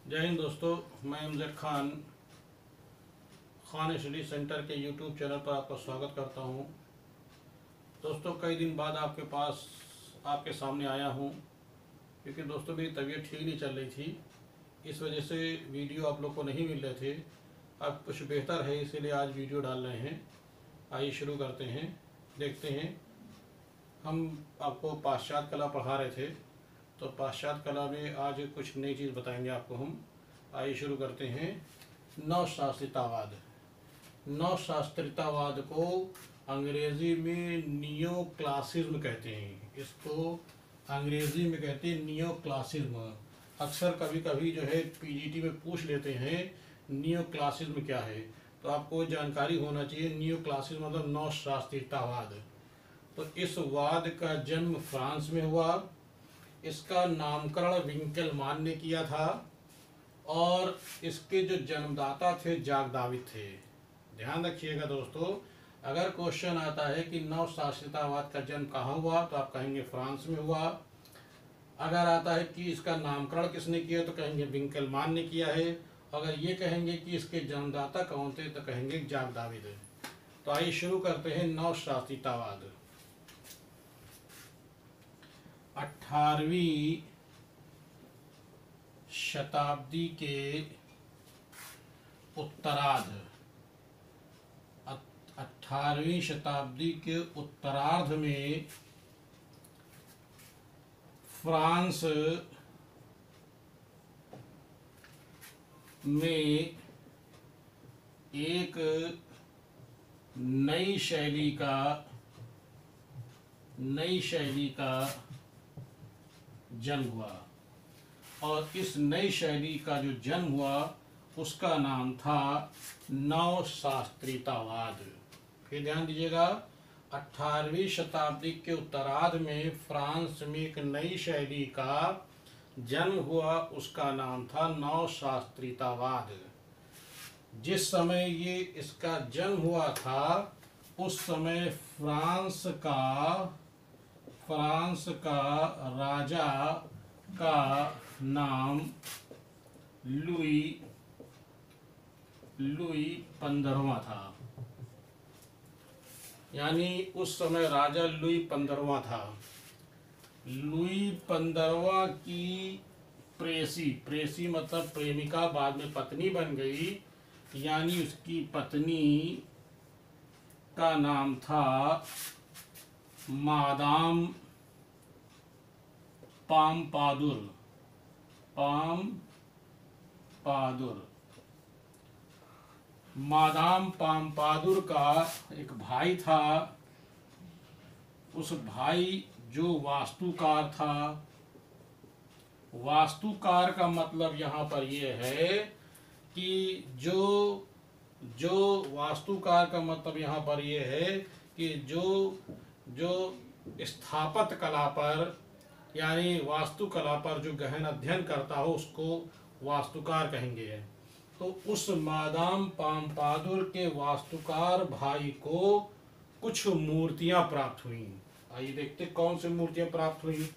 जय हिंद दोस्तों, मैं अमजद खान स्टडी सेंटर के यूट्यूब चैनल पर आपका स्वागत करता हूं। दोस्तों, कई दिन बाद आपके सामने आया हूं क्योंकि दोस्तों मेरी तबीयत ठीक नहीं चल रही थी। इस वजह से वीडियो आप लोग को नहीं मिल रहे थे। अब कुछ बेहतर है, इसीलिए आज वीडियो डाल रहे हैं। आइए शुरू करते हैं। देखते हैं, हम आपको पाश्चात्य कला पढ़ा रहे थे, तो पाश्चात्य कला में आज कुछ नई चीज़ बताएंगे आपको हम। आइए शुरू करते हैं। नवशास्त्रीयतावाद। नवशास्त्रीयतावाद को अंग्रेजी में नियो क्लासिज्म कहते हैं। इसको अंग्रेजी में कहते हैं नियो क्लासिज्म। अक्सर कभी कभी जो है पीजीटी में पूछ लेते हैं नियो क्लासिज्म क्या है, तो आपको जानकारी होना चाहिए। नियो क्लासिज्म मतलब नवशास्त्रीयतावाद। तो इस वाद का जन्म फ्रांस में हुआ। इसका नामकरण विंकेलमान ने किया था और इसके जो जन्मदाता थे जाक दाविद थे। ध्यान रखिएगा दोस्तों, अगर क्वेश्चन आता है कि नवशास्त्रीयतावाद का जन्म कहाँ हुआ, तो आप कहेंगे फ्रांस में हुआ। अगर आता है कि इसका नामकरण किसने किया, तो कहेंगे विंकेलमान ने किया है। अगर ये कहेंगे कि इसके जन्मदाता कौन थे, तो कहेंगे जाक दाविद। तो आइए शुरू करते हैं। नवशास्त्रीयतावाद 18वीं शताब्दी के उत्तरार्ध 18वीं शताब्दी के उत्तरार्ध में फ्रांस में एक नई शैली का जन्म हुआ और इस नई शैली का जो जन्म हुआ उसका नाम था नवशास्त्रीयतावाद। फिर ध्यान दीजिएगा, 18वीं शताब्दी के उत्तरार्ध में फ्रांस में एक नई शैली का जन्म हुआ, उसका नाम था नवशास्त्रीयतावाद। जिस समय ये इसका जन्म हुआ था उस समय फ्रांस का राजा का नाम लुई 15वां था। यानी उस समय राजा लुई 15वां था। लुई 15वां की प्रेसी मतलब प्रेमिका बाद में पत्नी बन गई, यानी उसकी पत्नी का नाम था मादाम पाम्पादुर। मादाम पाम्पादुर का एक भाई था। उस भाई जो वास्तुकार था। वास्तुकार का मतलब यहाँ पर यह है कि जो वास्तुकार का मतलब यहाँ पर यह है कि जो स्थापत्य कला पर यानी वास्तुकला पर जो गहन अध्ययन करता हो उसको वास्तुकार कहेंगे। तो उस मादाम पाम्पादुर के वास्तुकार भाई को कुछ मूर्तियां प्राप्त हुई। आइए देखते कौन सी मूर्तियां प्राप्त हुई।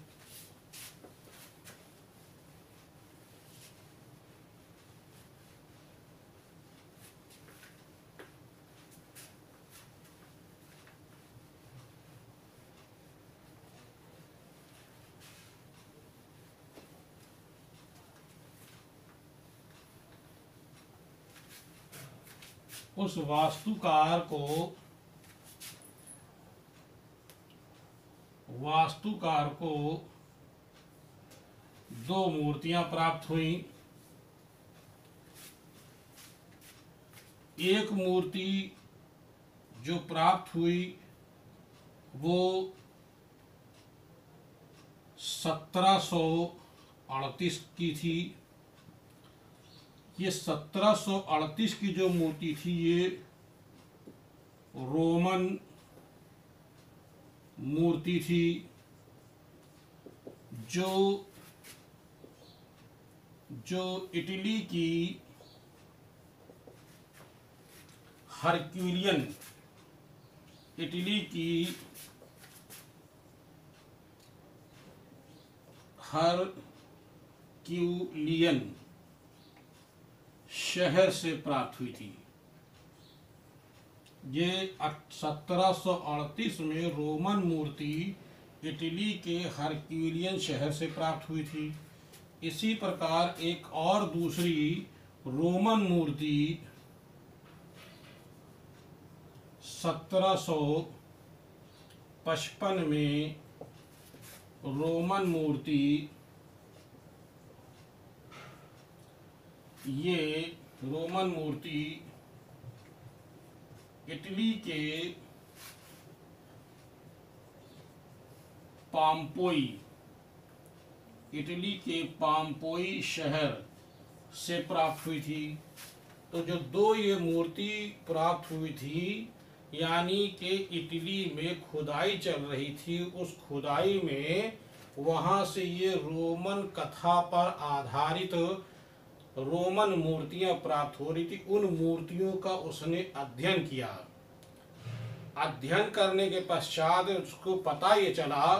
उस वास्तुकार को दो मूर्तियां प्राप्त हुई। एक मूर्ति जो प्राप्त हुई वो 1738 की थी। ये 1738 की जो मूर्ति थी ये रोमन मूर्ति थी, जो इटली की हरक्यूलियन हरक्यूलियन शहर से प्राप्त हुई थी। ये 1738 में रोमन मूर्ति इटली के हरक्यूलियन शहर से प्राप्त हुई थी। इसी प्रकार एक और दूसरी रोमन मूर्ति 1755 में रोमन मूर्ति ये रोमन मूर्ति इटली के पाम्पोई शहर से प्राप्त हुई थी। तो जो दो ये मूर्ति प्राप्त हुई थी, यानी कि इटली में खुदाई चल रही थी, उस खुदाई में वहाँ से ये रोमन कथा पर आधारित रोमन मूर्तियां प्राप्त हो रही थी। उन मूर्तियों का उसने अध्ययन किया। अध्ययन करने के पश्चात उसको पता ये चला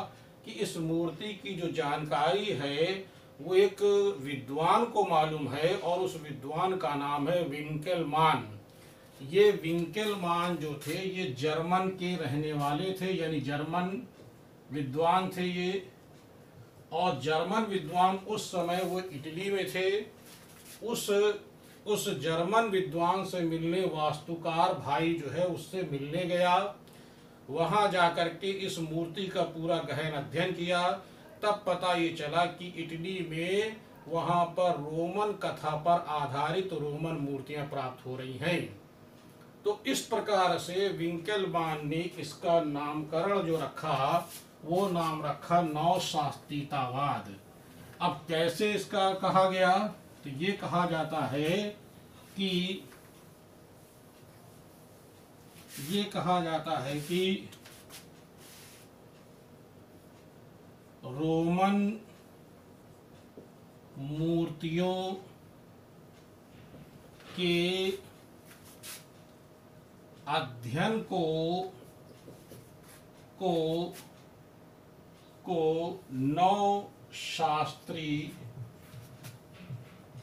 कि इस मूर्ति की जो जानकारी है वो एक विद्वान को मालूम है, और उस विद्वान का नाम है विंकेलमान। ये विंकेलमान जो थे ये जर्मन के रहने वाले थे, यानी जर्मन विद्वान थे ये। और जर्मन विद्वान उस समय वो इटली में थे। उस जर्मन विद्वान से मिलने वास्तुकार भाई जो है उससे मिलने गया। वहाँ जाकर के इस मूर्ति का पूरा गहन अध्ययन किया। तब पता ये चला कि इटली में वहाँ पर रोमन कथा पर आधारित रोमन मूर्तियाँ प्राप्त हो रही हैं। तो इस प्रकार से विंकेलमान ने इसका नामकरण जो रखा वो नाम रखा नवशास्त्रीयतावाद। अब कैसे इसका कहा गया, तो ये कहा जाता है कि रोमन मूर्तियों के अध्ययन को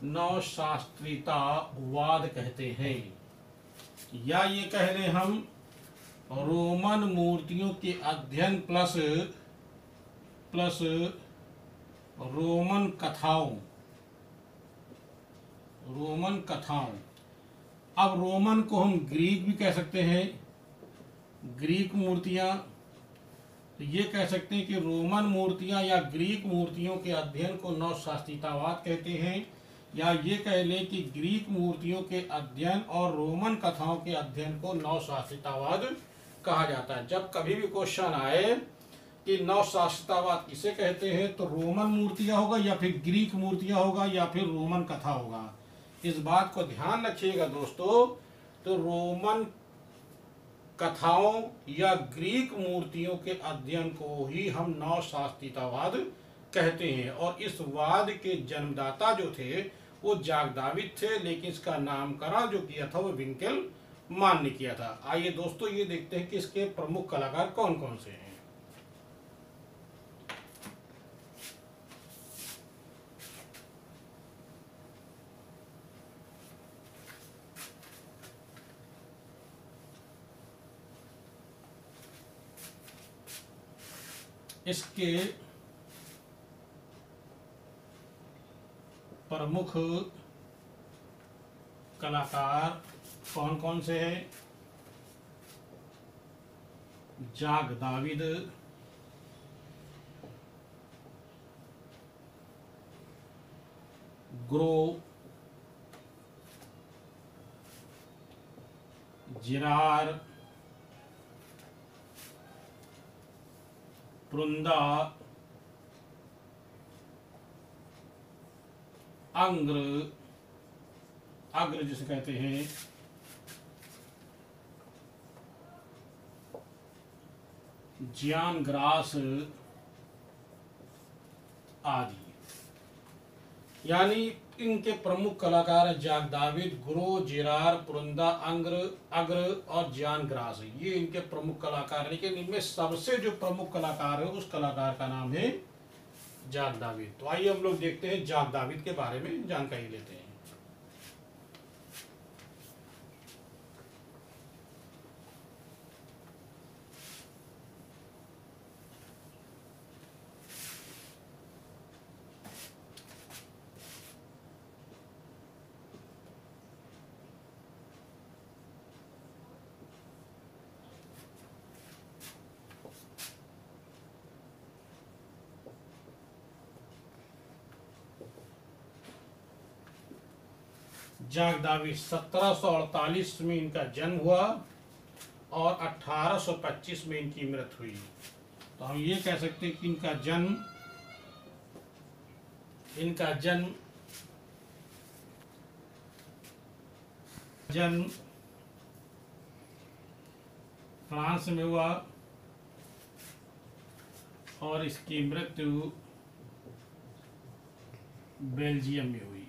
नवशास्त्रीयतावाद कहते हैं। या ये कह लें हम रोमन मूर्तियों के अध्ययन प्लस रोमन कथाओं। अब रोमन को हम ग्रीक भी कह सकते हैं, ग्रीक मूर्तियाँ। तो ये कह सकते हैं कि रोमन मूर्तियाँ या ग्रीक मूर्तियों के अध्ययन को नवशास्त्रीयतावाद कहते हैं। या ये कह लें कि ग्रीक मूर्तियों के अध्ययन और रोमन कथाओं के अध्ययन को नवशास्त्रीयतावाद कहा जाता है। जब कभी भी क्वेश्चन आए कि नवशास्त्रीयतावाद किसे कहते हैं, तो रोमन मूर्तियाँ होगा या फिर ग्रीक मूर्तियाँ होगा या फिर रोमन कथा होगा। इस बात को ध्यान रखिएगा दोस्तों। तो रोमन कथाओं या ग्रीक मूर्तियों के अध्ययन को ही हम नवशास्त्रीयतावाद कहते हैं। और इस वाद के जन्मदाता जो थे वो जाक दाविद थे, लेकिन इसका नामकरण जो किया था वो विंकेलमान ने किया था। आइए दोस्तों ये देखते हैं कि इसके प्रमुख कलाकार कौन कौन से हैं। इसके प्रमुख कलाकार कौन कौन से हैं? जाक दाविद, ग्रो, जिरार, प्रुंदा, अग्र जिसे कहते हैं, जियान ग्रास आदि। यानी इनके प्रमुख कलाकार हैं जाक दाविद, ग्रो, जिरार, पुरंदा, अग्र और जियान ग्रास। ये इनके प्रमुख कलाकार हैं। लेकिन इनमें सबसे जो प्रमुख कलाकार है उस कलाकार का नाम है जाक दाविद। तो आइए हम लोग देखते हैं जाक दाविद के बारे में जानकारी लेते हैं। जाक दाविद 1748 में इनका जन्म हुआ और 1825 में इनकी मृत्यु हुई। तो हम ये कह सकते हैं कि इनका जन्म फ्रांस में हुआ और इसकी मृत्यु बेल्जियम में हुई।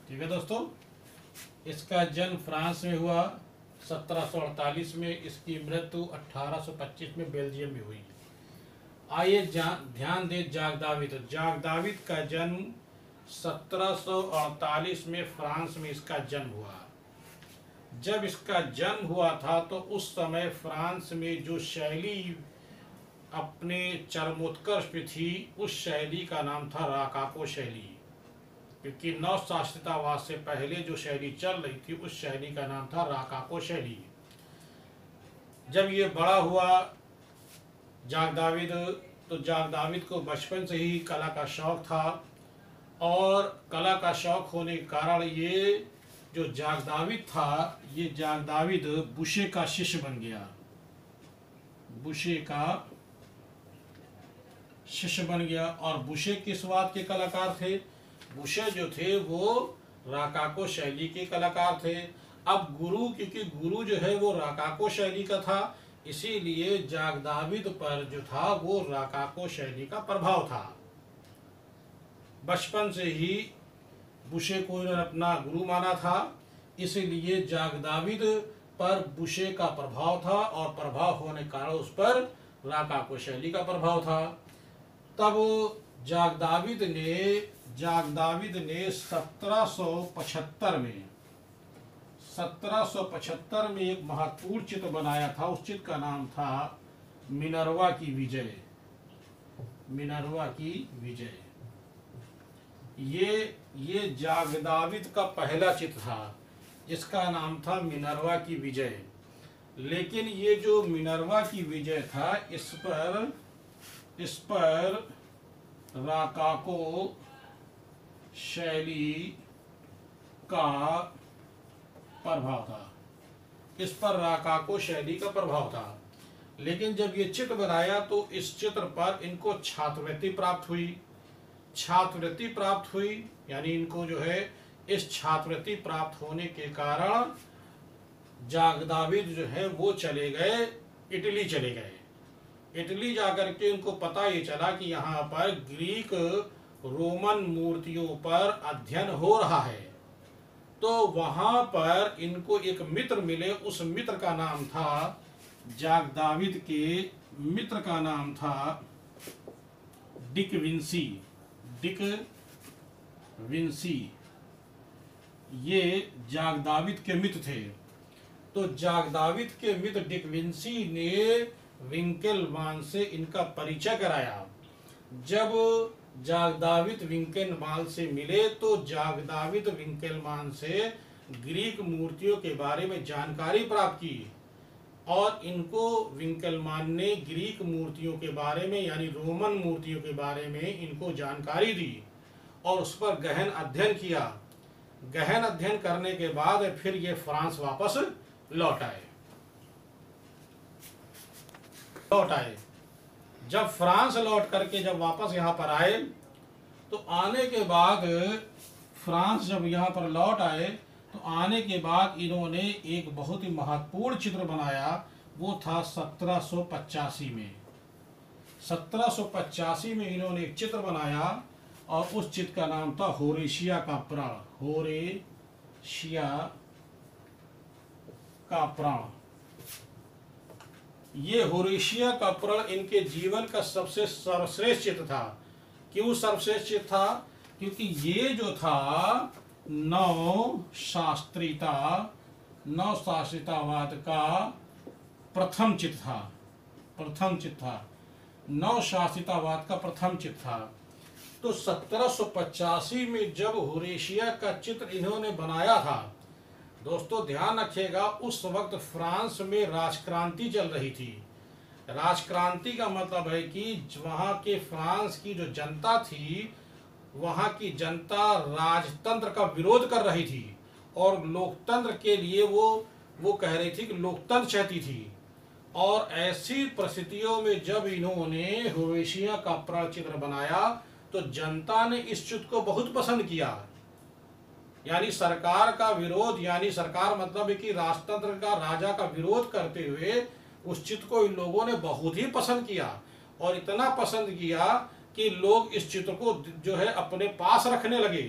ठीक है दोस्तों, इसका जन्म फ्रांस में हुआ 1748 में, इसकी मृत्यु 1825 में बेल्जियम में हुई। आइए ध्यान दें जाक दाविद का जन्म 1748 में फ्रांस में इसका जन्म हुआ। जब इसका जन्म हुआ था तो उस समय फ्रांस में जो शैली अपने चरमोत्कर्ष पे थी, उस शैली का नाम था राकाको शैली, क्योंकि नवशास्त्रीयतावाद से पहले जो शैली चल रही थी उस शैली का नाम था राकाको शैली। जब ये बड़ा हुआ जाक दाविद, तो जाक दाविद को बचपन से ही कला का शौक था और कला का शौक होने के कारण ये जो जाक दाविद था, ये जाक दाविद बुशे का शिष्य बन गया। बुशे का शिष्य बन गया। और बुशे किस बात के कलाकार थे? बुशे जो थे वो राकाको शैली के कलाकार थे। अब गुरु, क्योंकि गुरु जो है वो राकाको शैली का था, इसीलिए जाक दाविद पर जो था वो राकाको शैली का प्रभाव था। बचपन से ही बुशे को इन्होंने अपना गुरु माना था, इसलिए जाक दाविद पर बुशे का प्रभाव था और प्रभाव होने के कारण उस पर राकाको शैली का प्रभाव था। तब जाक दाविद ने 1775 में एक महत्वपूर्ण चित्र बनाया था। उस चित्र का नाम था मिनर्वा की विजय। ये जाक दाविद का पहला चित्र था जिसका नाम था मिनर्वा की विजय। लेकिन ये जो मिनर्वा की विजय था, इस पर राकाको शैली का प्रभाव था। लेकिन जब ये चित्र बनाया तो इस चित्र पर इनको छात्रवृत्ति प्राप्त हुई, यानी इनको जो है इस छात्रवृत्ति प्राप्त होने के कारण जाक दाविद जो है वो इटली चले गए। इटली जाकर के उनको पता ये चला कि यहाँ पर ग्रीक रोमन मूर्तियों पर अध्ययन हो रहा है। तो वहाँ पर इनको एक मित्र मिले। उस मित्र का नाम था, जाक दाविद के मित्र का नाम था डिक विंसी। ये जाक दाविद के मित्र थे। तो जाक दाविद के मित्र डिक विंसी ने विंकेलमान से इनका परिचय कराया। जब जाक दाविद विंकेलमान से मिले तो जाक दाविद विंकेलमान से ग्रीक मूर्तियों के बारे में जानकारी प्राप्त की और इनको विंकेलमान ने ग्रीक मूर्तियों के बारे में, यानी रोमन मूर्तियों के बारे में इनको जानकारी दी और उस पर गहन अध्ययन किया। गहन अध्ययन करने के बाद फिर ये फ्रांस वापस लौट आए। जब फ्रांस लौट करके जब वापस यहाँ पर आए तो आने के बाद फ्रांस जब यहाँ पर लौट आए तो आने के बाद इन्होंने एक बहुत ही महत्वपूर्ण चित्र बनाया। वो था 1785 में। 1785 में इन्होंने एक चित्र बनाया और उस चित्र का नाम था होरेशिया का प्राण। ये होरेशिया का प्रण इनके जीवन का सबसे सर्वश्रेष्ठ चित्र था। क्यों सर्वश्रेष्ठ चित्र था? क्योंकि ये जो था नवशास्त्रीयतावाद का प्रथम चित्र था। नवशास्त्रीयतावाद का प्रथम चित्र था। तो 1785 में जब होरेशिया का चित्र इन्होंने बनाया था, दोस्तों ध्यान रखिएगा, उस वक्त फ्रांस में राजक्रांति चल रही थी। राजक्रांति का मतलब है कि वहाँ के फ्रांस की जो जनता थी वहाँ की जनता राजतंत्र का विरोध कर रही थी और लोकतंत्र के लिए वो कह रही थी कि लोकतंत्र चाहती थी। और ऐसी परिस्थितियों में जब इन्होंने होरेशिया का प्रण चित्र बनाया तो जनता ने इस चित्र को बहुत पसंद किया। यानी सरकार का विरोध, यानी सरकार मतलब है कि राजतंत्र का, राजा का विरोध करते हुए उस चित्र को इन लोगों ने बहुत ही पसंद किया। और इतना पसंद किया कि लोग इस चित्र को जो है अपने पास रखने लगे।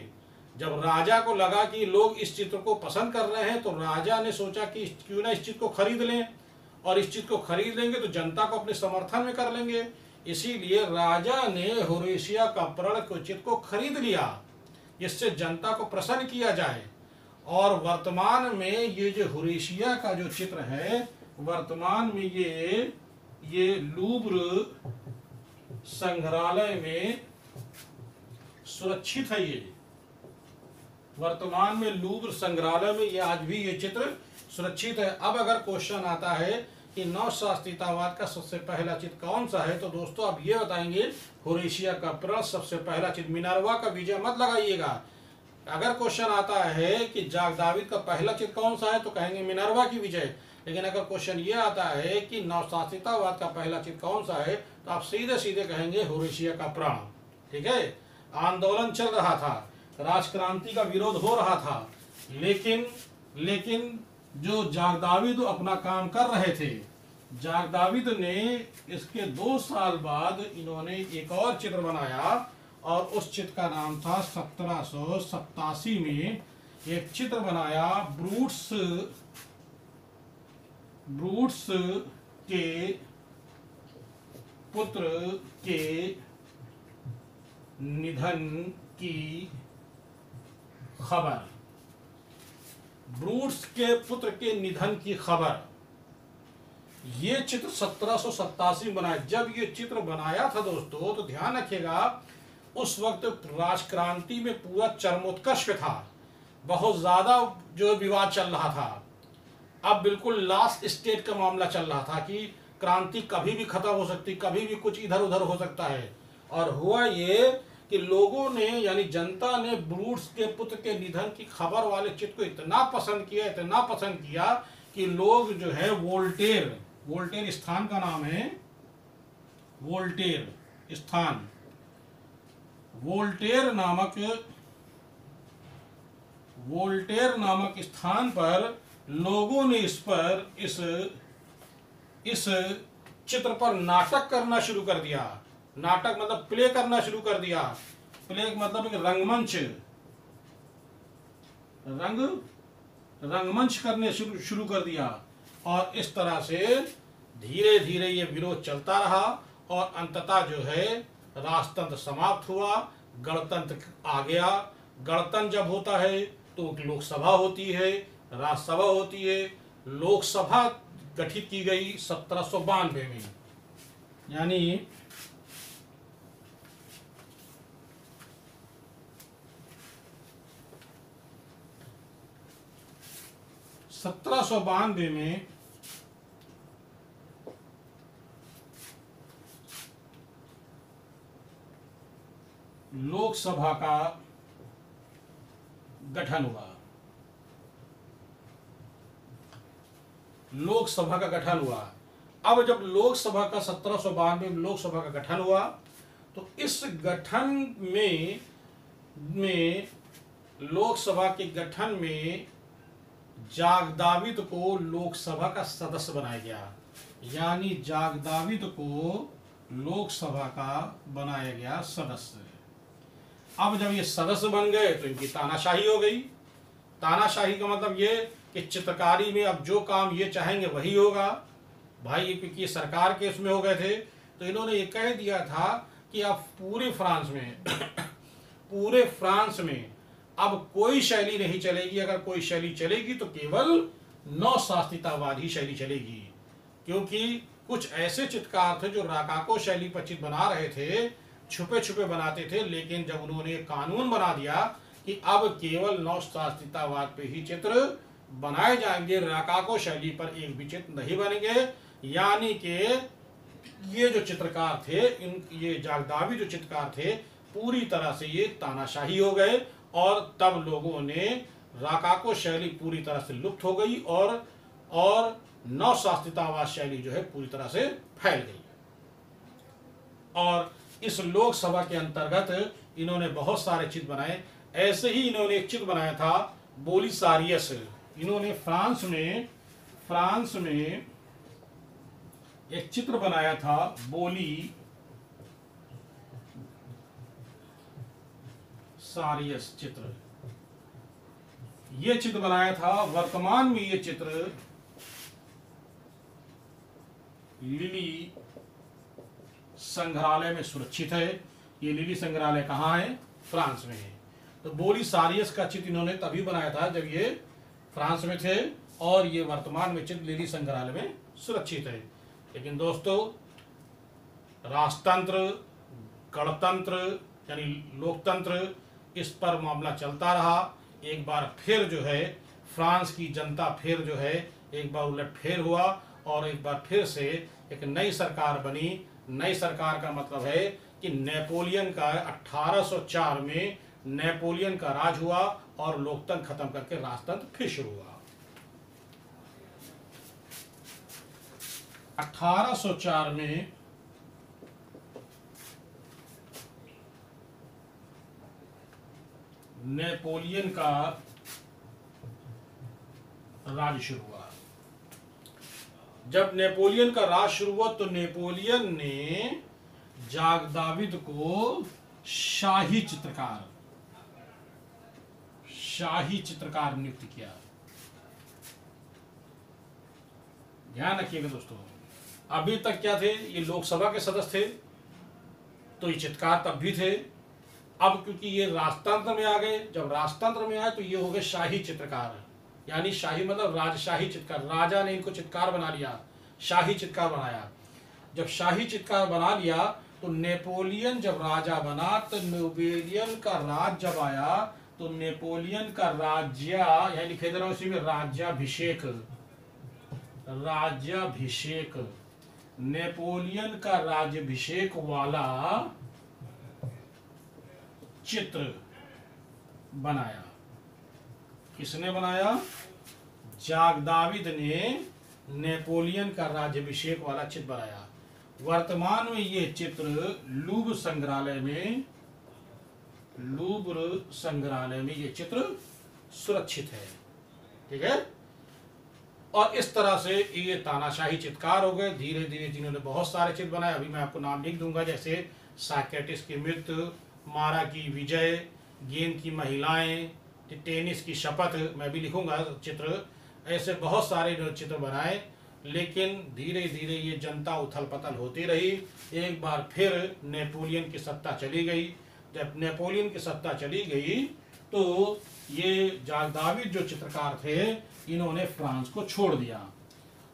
जब राजा को लगा कि लोग इस चित्र को पसंद कर रहे हैं तो राजा ने सोचा कि क्यों ना इस चित्र को खरीद लें, और इस चित्र को खरीद लेंगे तो जनता को अपने समर्थन में कर लेंगे। इसीलिए राजा ने होरेशिया का प्रण को चित्र को खरीद लिया जिससे जनता को प्रसन्न किया जाए। और वर्तमान में ये जो होरेशिया का जो चित्र है, वर्तमान में ये लूव्र संग्रहालय में सुरक्षित है। ये वर्तमान में लूव्र संग्रहालय में ये आज भी ये चित्र सुरक्षित है। अब अगर क्वेश्चन आता है कि नवशास्त्रीयतावाद का सबसे पहला चित्र कौन सा है, तो दोस्तों आप ये बताएंगे होरेशिया का प्रण सबसे पहला चित्र। मिनर्वा का विजय मत लगाइएगा। अगर क्वेश्चन आता है कि जाग दाविद का पहला चित्र कौन सा है तो कहेंगे मिनर्वा की विजय। लेकिन अगर क्वेश्चन ये आता है कि नवशास्त्रीयतावाद का पहला चित्र कौन सा है तो आप सीधे सीधे कहेंगे होरेशिया का प्रण। ठीक है, आंदोलन चल रहा था, राजक्रांति का विरोध हो रहा था, लेकिन जो जाग दाविद अपना काम कर रहे थे, जाग दाविद ने इसके 2 साल बाद इन्होंने एक और चित्र बनाया और उस चित्र का नाम था 1787 में एक चित्र बनाया ब्रूट्स के पुत्र के निधन की खबर। ब्रूट्स के पुत्र के निधन की खबर। ये चित्र 1787 बनाया। जब ये चित्र बनाया था दोस्तों तो ध्यान रखिएगा उस वक्त राजक्रांति में पूरा चरमोत्कर्ष था, बहुत ज्यादा जो विवाद चल रहा था। अब बिल्कुल लास्ट स्टेट का मामला चल रहा था कि क्रांति कभी भी खत्म हो सकती, कभी भी कुछ इधर उधर हो सकता है। और हुआ ये कि लोगों ने, यानी जनता ने ब्रूट्स के पुत्र के निधन की खबर वाले चित्र को इतना पसंद किया कि लोग जो है वोल्टेर स्थान का नाम है, वोल्टेर नामक स्थान पर लोगों ने इस चित्र पर नाटक करना शुरू कर दिया। नाटक मतलब प्ले करना शुरू कर दिया। प्ले मतलब रंगमंच करने शुरू कर दिया। और इस तरह से धीरे धीरे ये विरोध चलता रहा और अंततः जो है राजतंत्र समाप्त हुआ, गणतंत्र आ गया। गणतंत्र जब होता है तो लोकसभा होती है, राज्यसभा होती है। लोकसभा गठित की गई 1792 में, यानी में लोकसभा का गठन हुआ। अब जब लोकसभा का 1792 में लोकसभा का गठन हुआ तो इस गठन में लोकसभा के गठन में जाग दाविद को लोकसभा का सदस्य बनाया गया। यानी जाग दाविद को लोकसभा का बनाया गया सदस्य। अब जब ये सदस्य बन गए तो इनकी तानाशाही हो गई। तानाशाही का मतलब ये कि चित्रकारी में अब जो काम ये चाहेंगे वही होगा। भाई क्योंकि ये सरकार के उसमें हो गए थे तो इन्होंने ये कह दिया था कि अब पूरे फ्रांस में अब कोई शैली नहीं चलेगी। अगर कोई शैली चलेगी तो केवल नवशास्त्रीयतावाद ही शैली चलेगी। क्योंकि कुछ ऐसे चित्रकार थे जो राकाको शैली पर चित्र बना रहे थे, छुपे छुपे बनाते थे। लेकिन जब उन्होंने कानून बना दिया कि अब केवल नवशास्त्रीयतावाद पे ही चित्र बनाए जाएंगे, राकाको शैली पर एक भी चित्र नहीं बनेंगे, यानी कि ये जो चित्रकार थे, ये जाग दाविद जो चित्रकार थे पूरी तरह से ये तानाशाही हो गए और तब लोगों ने राकाको शैली पूरी तरह से लुप्त हो गई और नवशास्त्रीयतावाद शैली जो है पूरी तरह से फैल गई। और इस लोकसभा के अंतर्गत इन्होंने बहुत सारे चित्र बनाए। ऐसे ही इन्होंने एक चित्र बनाया था बोलिसारियस। इन्होंने फ्रांस में एक चित्र बनाया था बोलिसारियस चित्र। ये चित्र बनाया था। वर्तमान में ये चित्र लिली संग्रहालय में सुरक्षित है। ये लिली संग्रहालय कहाँ है? फ्रांस में है। तो बोलिसारियस का चित्र इन्होंने तभी बनाया था जब ये फ्रांस में थे और ये वर्तमान में चित्र लिली संग्रहालय में सुरक्षित है। लेकिन दोस्तों, राजतंत्र, गणतंत्र यानी लोकतंत्र, इस पर मामला चलता रहा। एक बार फिर जो है फ्रांस की जनता फिर जो है एक बार उलटफेर हुआ और एक बार फिर से एक नई सरकार बनी। नई सरकार का मतलब है कि नेपोलियन का 1804 में नेपोलियन का राज हुआ और लोकतंत्र खत्म करके राजतंत्र फिर शुरू हुआ। 1804 में नेपोलियन का राज शुरू हुआ। जब नेपोलियन का राज शुरू हुआ तो नेपोलियन ने जाग दाविद को शाही चित्रकार नियुक्त किया। ध्यान रखिएगा दोस्तों, अभी तक क्या थे? ये लोकसभा के सदस्य थे तो ये चित्रकार तब भी थे। अब क्योंकि ये राजतंत्र में आ गए, जब राजतंत्र में आए तो ये हो गए शाही चित्रकार। यानी शाही मतलब राजशाही चित्रकार। राजा ने इनको चित्रकार बना लिया, शाही चित्रकार बनाया। जब शाही चित्रकार बना लिया तो नेपोलियन जब राजा बना तो नेपोलियन का राज जब आया तो नेपोलियन का राज्य, यानी लिखे दे रहा हूं इसी में, राज्याभिषेक, नेपोलियन का राज्याभिषेक वाला चित्र बनाया। किसने बनाया? जाग दाविद ने नेपोलियन का राज्याभिषेक वाला चित्र बनाया। वर्तमान में ये चित्र लूव्र संग्रहालय में ये चित्र सुरक्षित है। ठीक है। और इस तरह से ये तानाशाही चित्रकार हो गए। धीरे धीरे जिन्होंने बहुत सारे चित्र बनाए, अभी मैं आपको नाम लिख दूंगा, जैसे साइक्रेटिस की मृत्यु, मारा की विजय, गेंद की महिलाएं, टेनिस की शपथ, मैं भी लिखूंगा चित्र। ऐसे बहुत सारे चित्र बनाए, लेकिन धीरे धीरे ये जनता उथल पथल होती रही। एक बार फिर नेपोलियन की सत्ता चली गई। जब नेपोलियन की सत्ता चली गई तो ये जाग दाविद जो चित्रकार थे इन्होंने फ्रांस को छोड़ दिया।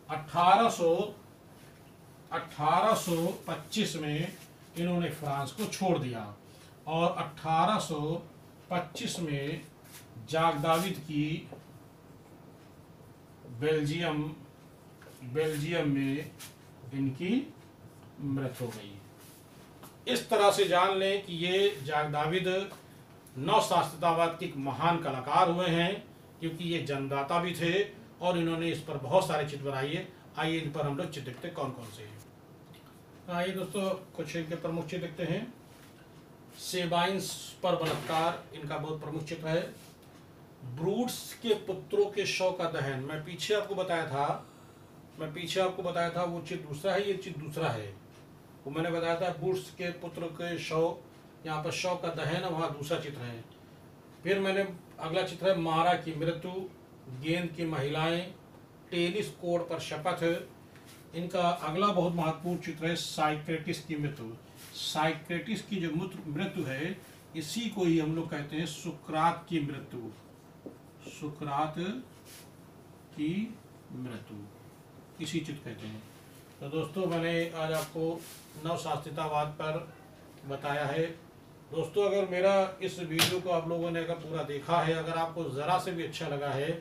1825 में इन्होंने फ्रांस को छोड़ दिया और 1825 में जाग दाविद की बेल्जियम में इनकी मृत्यु हो गई। इस तरह से जान लें कि ये जाग दाविद नवशास्त्रीयतावाद के एक महान कलाकार हुए हैं, क्योंकि ये जन्मदाता भी थे और इन्होंने इस पर बहुत सारे चित्र बनाए हैं। आइए इन पर हम लोग चित्र देखते हैं कौन कौन से हैं। आइए दोस्तों कुछ इनके प्रमुख चित्र देखते हैं। सेबाइंस पर बलात्कार इनका बहुत प्रमुख चित्र है। ब्रूट्स के पुत्रों के शव का दहन, मैं पीछे आपको बताया था वो चित्र दूसरा है, ये चित्र दूसरा है। वो मैंने बताया था ब्रूट्स के पुत्र के शव, यहाँ पर शव का दहन है, वहाँ दूसरा चित्र है। फिर मैंने अगला चित्र है मारा की मृत्यु, गेंद की महिलाएं, टेनिस कोर्ट पर शपथ। इनका अगला बहुत महत्वपूर्ण चित्र है साइक्रेटिस की मृत्यु। साइक्रेटिस की जो मृत्यु है इसी को ही हम लोग कहते हैं सुकरात की मृत्यु। सुकरात की मृत्यु इसी चित्र कहते हैं। तो दोस्तों मैंने आज आपको नवशास्त्रीयतावाद पर बताया है। दोस्तों अगर मेरा इस वीडियो को आप लोगों ने अगर पूरा देखा है, अगर आपको ज़रा से भी अच्छा लगा है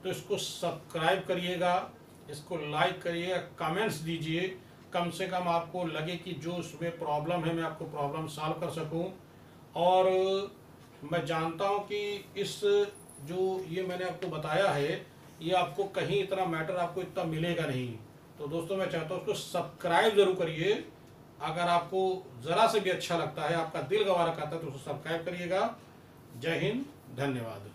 तो इसको सब्सक्राइब करिएगा, इसको लाइक करिएगा, कमेंट्स दीजिए। कम से कम आपको लगे कि जो उसमें प्रॉब्लम है मैं आपको प्रॉब्लम सॉल्व कर सकूं। और मैं जानता हूँ कि इस जो ये मैंने आपको बताया है ये आपको कहीं इतना मैटर आपको इतना मिलेगा नहीं। तो दोस्तों मैं चाहता हूँ उसको सब्सक्राइब जरूर करिए। अगर आपको ज़रा से भी अच्छा लगता है, आपका दिल गवारा करता है तो उसको सब्सक्राइब करिएगा। जय हिंद, धन्यवाद।